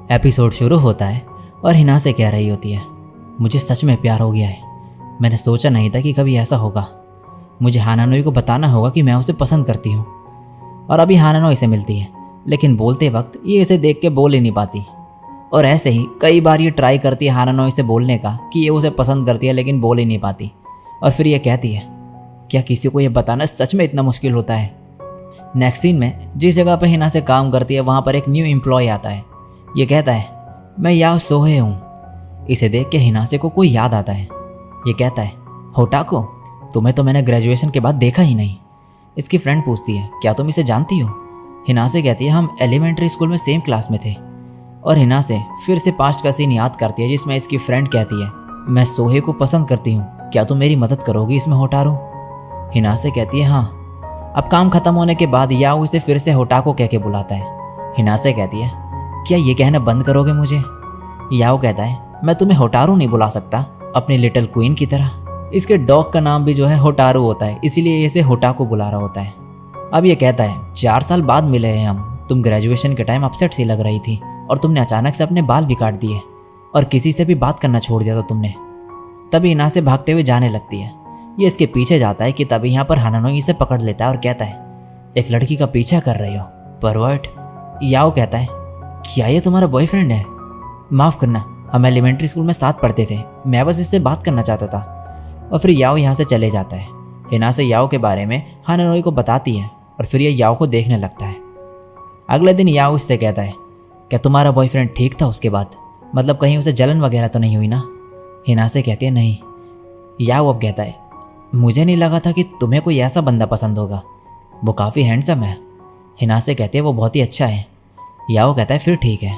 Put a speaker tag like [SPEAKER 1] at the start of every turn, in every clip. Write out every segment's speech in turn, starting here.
[SPEAKER 1] Episode शुरू होता है और हिना से कह रही होती है, मुझे सच में प्यार हो गया है। मैंने सोचा नहीं था कि कभी ऐसा होगा। मुझे हानानोई को बताना होगा कि मैं उसे पसंद करती हूँ। और अभी हानानोई से मिलती है, लेकिन बोलते वक्त ये इसे देख के बोल ही नहीं पाती। और ऐसे ही कई बार ये ट्राई करती है हानानोई से बोलने का कि ये उसे पसंद करती है, लेकिन बोल ही नहीं पाती। और फिर ये कहती है, क्या किसी को ये बताना सच में इतना मुश्किल होता है। नेक्स्ट सीन में जिस जगह पर हिना से काम करती है वहाँ पर एक न्यू एम्प्लॉय आता है। ये कहता है, मैं याओ सोहे हूँ। इसे देख के हिनासे को कोई याद आता है। ये कहता है, होटाको, तुम्हें तो मैंने ग्रेजुएशन के बाद देखा ही नहीं। इसकी फ्रेंड पूछती है, क्या तुम इसे जानती हो? हिनासे कहती है, हम एलिमेंट्री स्कूल में सेम क्लास में थे। और हिनासे फिर से पास्ट का सीन याद करती है जिसमें इसकी फ्रेंड कहती है, मैं सोहे को पसंद करती हूँ, क्या तुम मेरी मदद करोगी इसमें होटारो? हिनासे कहती है, हाँ। अब काम खत्म होने के बाद याओ इसे फिर से होटाको कह के बुलाता है। हिनासे कहती है, क्या ये कहना बंद करोगे मुझे? याओ कहता है, मैं तुम्हें होटारो नहीं बुला सकता, अपनी लिटिल क्वीन की तरह। इसके डॉग का नाम भी जो है होटारो होता है, इसीलिए इसे होटाको बुला रहा होता है। अब ये कहता है, 4 साल बाद मिले हैं हम। तुम ग्रेजुएशन के टाइम अपसेट सी लग रही थी और तुमने अचानक से अपने बाल भी काट दिए और किसी से भी बात करना छोड़ दिया था तुमने। तभी हिना से भागते हुए जाने लगती है। ये इसके पीछे जाता है कि तभी यहाँ पर हानानोई इसे पकड़ लेता है और कहता है, एक लड़की का पीछा कर रही हो, परवर्ट। याओ कहता है, क्या ये तुम्हारा बॉयफ्रेंड है? माफ़ करना, हम एलिमेंट्री स्कूल में साथ पढ़ते थे, मैं बस इससे बात करना चाहता था। और फिर याओ यहाँ से चले जाता है। हिना से याओ के बारे में हानानोई को बताती है और फिर ये याओ को देखने लगता है। अगले दिन याओ इससे कहता है, क्या तुम्हारा बॉयफ्रेंड ठीक था उसके बाद? मतलब कहीं उसे जलन वगैरह तो नहीं हुई ना? हिना से कहती है, नहीं। याओ अब कहता है, मुझे नहीं लगा था कि तुम्हें कोई ऐसा बंदा पसंद होगा, वो काफ़ी हैंडसम है। हिना से कहती है, वो बहुत ही अच्छा है। याओ कहता है, फिर ठीक है।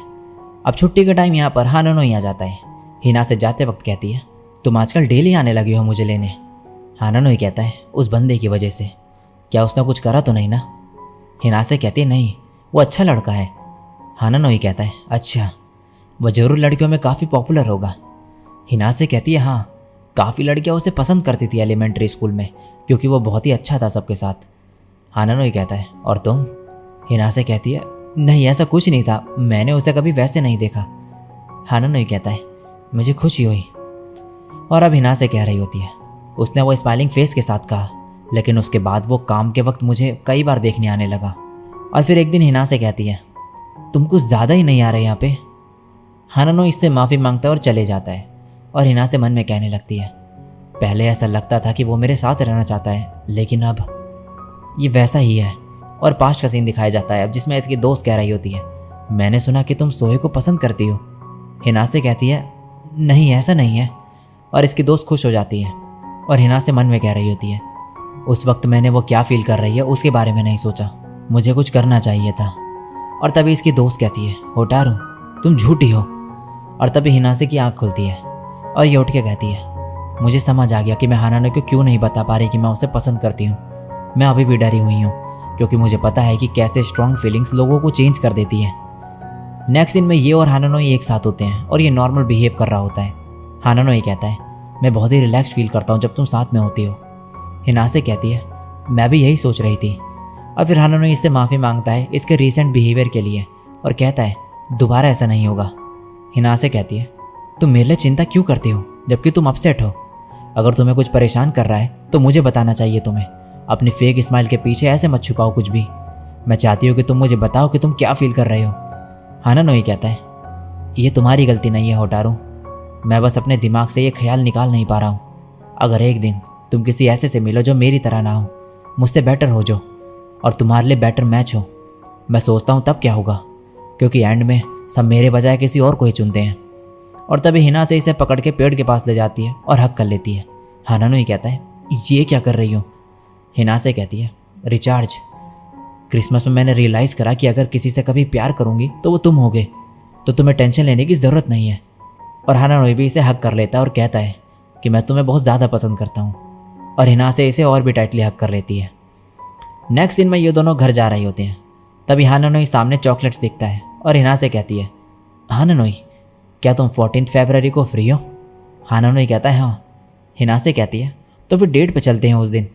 [SPEAKER 1] अब छुट्टी के टाइम यहाँ पर हानानोई आ जाता है। हिना से जाते वक्त कहती है, तुम आजकल डेली आने लगे हो मुझे लेने। हानानोई कहता है, उस बंदे की वजह से। क्या उसने कुछ करा तो नहीं ना? हिना से कहती है, नहीं, वो अच्छा लड़का है। हानानोई कहता है, अच्छा, वह जरूर लड़कियों में काफ़ी पॉपुलर होगा। हिना से कहती है, हाँ, काफ़ी लड़कियाँ उसे पसंद करती थी एलिमेंट्री स्कूल में, क्योंकि वो बहुत ही अच्छा था सबके साथ। हानानोई कहता है, और तुम? हिना से कहती है, नहीं, ऐसा कुछ नहीं था, मैंने उसे कभी वैसे नहीं देखा। हानानोई कहता है, मुझे खुशी हुई। और अब हिना से कह रही होती है, उसने वो स्माइलिंग फेस के साथ कहा, लेकिन उसके बाद वो काम के वक्त मुझे कई बार देखने आने लगा। और फिर एक दिन हिना से कहती है, तुम कुछ ज़्यादा ही नहीं आ रहे यहाँ पे। हानानोई इससे माफ़ी मांगता है और चले जाता है। और हिना से मन में कहने लगती है, पहले ऐसा लगता था कि वो मेरे साथ रहना चाहता है, लेकिन अब ये वैसा ही है। और पास्ट का सीन दिखाया जाता है अब, जिसमें इसकी दोस्त कह रही होती है, मैंने सुना कि तुम सोहे को पसंद करती हो। हिना से कहती है, नहीं, ऐसा नहीं है। और इसकी दोस्त खुश हो जाती है। और हिना से मन में कह रही होती है, उस वक्त मैंने वो क्या फील कर रही है उसके बारे में नहीं सोचा, मुझे कुछ करना चाहिए था। और तभी इसकी दोस्त कहती है, होटारो, तुम झूठी हो। और तभी हिनासे की आँख खुलती है और ये उठ के कहती है, मुझे समझ आ गया कि मैं हानानोई को क्यों नहीं बता पा रही कि मैं उसे पसंद करती हूँ। मैं अभी भी डरी हुई हूँ, क्योंकि मुझे पता है कि कैसे स्ट्रॉन्ग फीलिंग्स लोगों को चेंज कर देती है। नेक्स्ट सीन में ये और हानानोई एक साथ होते हैं और ये नॉर्मल बिहेव कर रहा होता है। हानानोई कहता है, मैं बहुत ही रिलैक्स फील करता हूँ जब तुम साथ में होती हो। हिनासे कहती है, मैं भी यही सोच रही थी। और फिर हानानोई इससे माफ़ी मांगता है इसके रीसेंट बिहेवियर के लिए और कहता है, दोबारा ऐसा नहीं होगा। हिनासे कहती है, तुम मेरे लिए चिंता क्यों करती हो जबकि तुम अपसेट हो? अगर तुम्हें कुछ परेशान कर रहा है तो मुझे बताना चाहिए तुम्हें। अपनी फेक स्माइल के पीछे ऐसे मत छुपाओ कुछ भी। मैं चाहती हूँ कि तुम मुझे बताओ कि तुम क्या फील कर रहे हो। हानानोई कहता है, ये तुम्हारी गलती नहीं है होटारो, मैं बस अपने दिमाग से ये ख्याल निकाल नहीं पा रहा हूँ। अगर एक दिन तुम किसी ऐसे से मिलो जो मेरी तरह ना हो, मुझसे बेटर हो जो, और तुम्हारे लिए बेटर मैच हो, मैं सोचता हूँ तब क्या होगा, क्योंकि एंड में सब मेरे बजाय किसी और को ही चुनते हैं। और तभी हिना से इसे पकड़ के पेड़ के पास ले जाती है और हक कर लेती है। हानानोई कहता है, ये क्या कर रही हो? हिना से कहती है, रिचार्ज। क्रिसमस में मैंने रियलाइज़ करा कि अगर किसी से कभी प्यार करूँगी तो वो तुम होगे, तो तुम्हें टेंशन लेने की ज़रूरत नहीं है। और हानानोई भी इसे हक कर लेता है और कहता है कि मैं तुम्हें बहुत ज़्यादा पसंद करता हूँ। और हिना से इसे और भी टाइटली हक कर लेती है। नेक्स्ट सीन में ये दोनों घर जा रहे होते हैं। तभी हानानोई सामने चॉकलेट्स दिखता है और हिना से कहती है, हानानोई, क्या तुम 14 फरवरी को फ्री हो? हानानोई कहता है, हाँ। हिना से कहती है, तो फिर डेट पे चलते हैं उस दिन।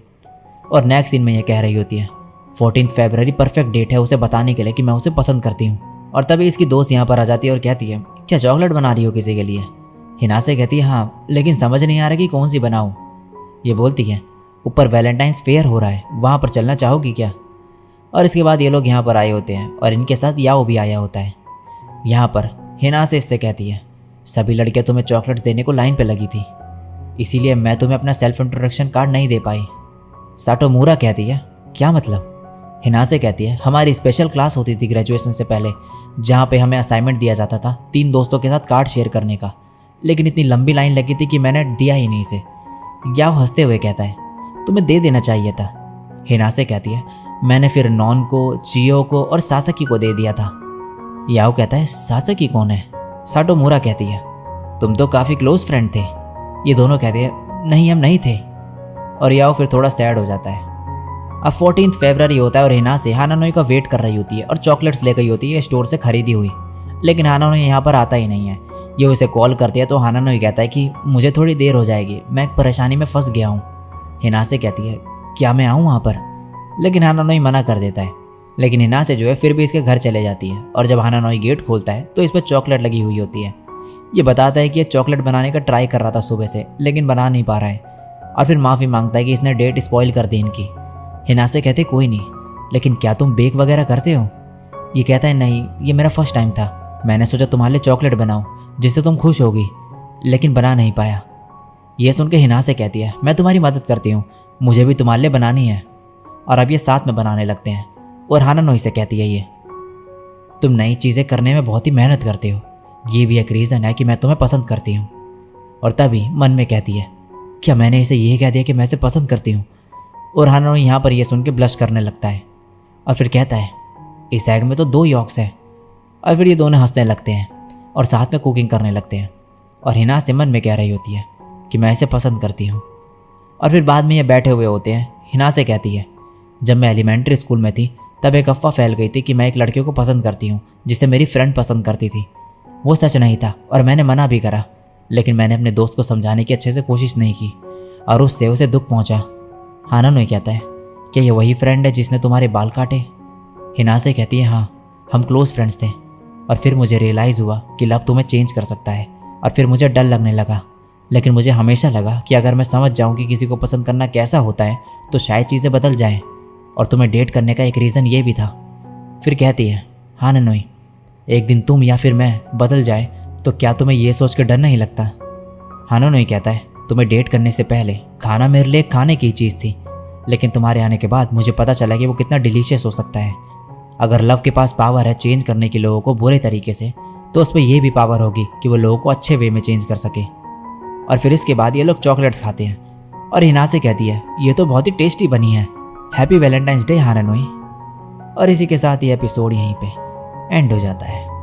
[SPEAKER 1] और नेक्स्ट सीन में ये कह रही होती है, 14 फरवरी परफेक्ट डेट है उसे बताने के लिए कि मैं उसे पसंद करती हूँ। और तभी इसकी दोस्त यहाँ पर आ जाती है और कहती है, क्या चॉकलेट बना रही हो किसी के लिए? हिनासे कहती है, हाँ, लेकिन समझ नहीं आ रहा कि कौन सी बनाऊँ। ये बोलती है, ऊपर वैलेंटाइंस फेयर हो रहा है, वहाँ पर चलना चाहोगी क्या? और इसके बाद ये लोग यहाँ पर आए होते हैं और इनके साथ याओ भी आया होता है। यहाँ पर हिनासे इससे कहती है, सभी लड़कियाँ तुम्हें चॉकलेट देने को लाइन पे लगी थी, इसीलिए मैं तुम्हें अपना सेल्फ इंट्रोडक्शन कार्ड नहीं दे पाई। साटोमूरा कहती है, क्या मतलब? हिनासे कहती है, हमारी स्पेशल क्लास होती थी ग्रेजुएशन से पहले, जहाँ पे हमें असाइनमेंट दिया जाता था 3 दोस्तों के साथ कार्ड शेयर करने का, लेकिन इतनी लंबी लाइन लगी थी कि मैंने दिया ही नहीं इसे। याओ हंसते हुए कहता है, तुम्हें दे देना चाहिए था। हिनासे कहती है, मैंने फिर नॉन को, चियो को और सासकी को दे दिया था। याओ कहता है, सासकी कौन है? साटोमूरा कहती है, तुम तो काफ़ी क्लोज फ्रेंड थे। ये दोनों कहते हैं, नहीं हम नहीं थे। और याओ फिर थोड़ा सैड हो जाता है। अब 14 फरवरी होता है और हिनासे हानानोई का वेट कर रही होती है और चॉकलेट्स ले गई होती है स्टोर से खरीदी हुई, लेकिन हानानोई यहाँ पर आता ही नहीं है। ये उसे कॉल करती है तो हानानोई कहता है कि मुझे थोड़ी देर हो जाएगी, मैं एक परेशानी में फंस गया हूँ। हिनासे कहती है, क्या मैं आऊँ वहाँ पर? लेकिन हानानोई मना कर देता है। लेकिन हिनासे जो है फिर भी इसके घर चले जाती है और जब हानानोई गेट खोलता है तो इस पर चॉकलेट लगी हुई होती है। ये बताता है कि ये चॉकलेट बनाने का ट्राई कर रहा था सुबह से, लेकिन बना नहीं पा रहा है और फिर माफ़ी मांगता है कि इसने डेट स्पॉइल कर दी इनकी। हिनासे कहते, कोई नहीं, लेकिन क्या तुम बेक वगैरह करते हो? ये कहता है, नहीं, ये मेरा फर्स्ट टाइम था, मैंने सोचा तुम्हारे लिए चॉकलेट बनाऊं जिससे तुम खुश होगी, लेकिन बना नहीं पाया। यह सुन के हिनासे कहती है, मैं तुम्हारी मदद करती हूँ, मुझे भी तुम्हारे लिए बनानी है। और अब ये साथ में बनाने लगते हैं और हानानोई से कहती है, ये तुम नई चीज़ें करने में बहुत ही मेहनत करते हो, ये भी एक रीज़न है कि मैं तुम्हें पसंद करती हूँ। और तभी मन में कहती है, क्या मैंने इसे ये कह दिया कि मैं इसे पसंद करती हूँ? और हानानोई यहाँ पर यह सुन के ब्लश करने लगता है और फिर कहता है, इस एग में तो 2 यॉक्स हैं। और फिर ये दोनों हंसने लगते हैं और साथ में कुकिंग करने लगते हैं। और हिनासे मन में कह रही होती है कि मैं इसे पसंद करती हूँ। और फिर बाद में ये बैठे हुए होते हैं। हिनासे कहती है, जब मैं एलिमेंट्री स्कूल में थी तब एक अफवाह फैल गई थी कि मैं एक लड़के को पसंद करती हूँ जिसे मेरी फ्रेंड पसंद करती थी। वो सच नहीं था और मैंने मना भी करा, लेकिन मैंने अपने दोस्त को समझाने की अच्छे से कोशिश नहीं की और उससे उसे दुख पहुँचा। हानानोई कहता है, क्या ये वही फ्रेंड है जिसने तुम्हारे बाल काटे? हिनासे कहती है, हाँ, हम क्लोज फ्रेंड्स थे। और फिर मुझे रियलाइज़ हुआ कि लव तुम्हें चेंज कर सकता है और फिर मुझे डर लगने लगा, लेकिन मुझे हमेशा लगा कि अगर मैं समझ जाऊँ कि किसी को पसंद करना कैसा होता है तो शायद चीज़ें बदल जाएं। और तुम्हें डेट करने का एक रीज़न ये भी था। फिर कहती है, हानानोई, एक दिन तुम या फिर मैं बदल जाए तो क्या तुम्हें ये सोच कर डर नहीं लगता? हानानोई कहता है, तुम्हें डेट करने से पहले खाना मेरे लिए खाने की चीज़ थी, लेकिन तुम्हारे आने के बाद मुझे पता चला कि वो कितना डिलीशियस हो सकता है। अगर लव के पास पावर है चेंज करने की लोगों को बुरे तरीके से, तो उस पर यह भी पावर होगी कि वो लोगों को अच्छे वे में चेंज कर सके। और फिर इसके बाद ये लोग चॉकलेट्स खाते हैं और हिनासे कहती है, ये तो बहुत ही टेस्टी बनी है, हैप्पी वैलेंटाइंस डे हानानोई। और इसी के साथ ये एपिसोड यहीं पे एंड हो जाता है।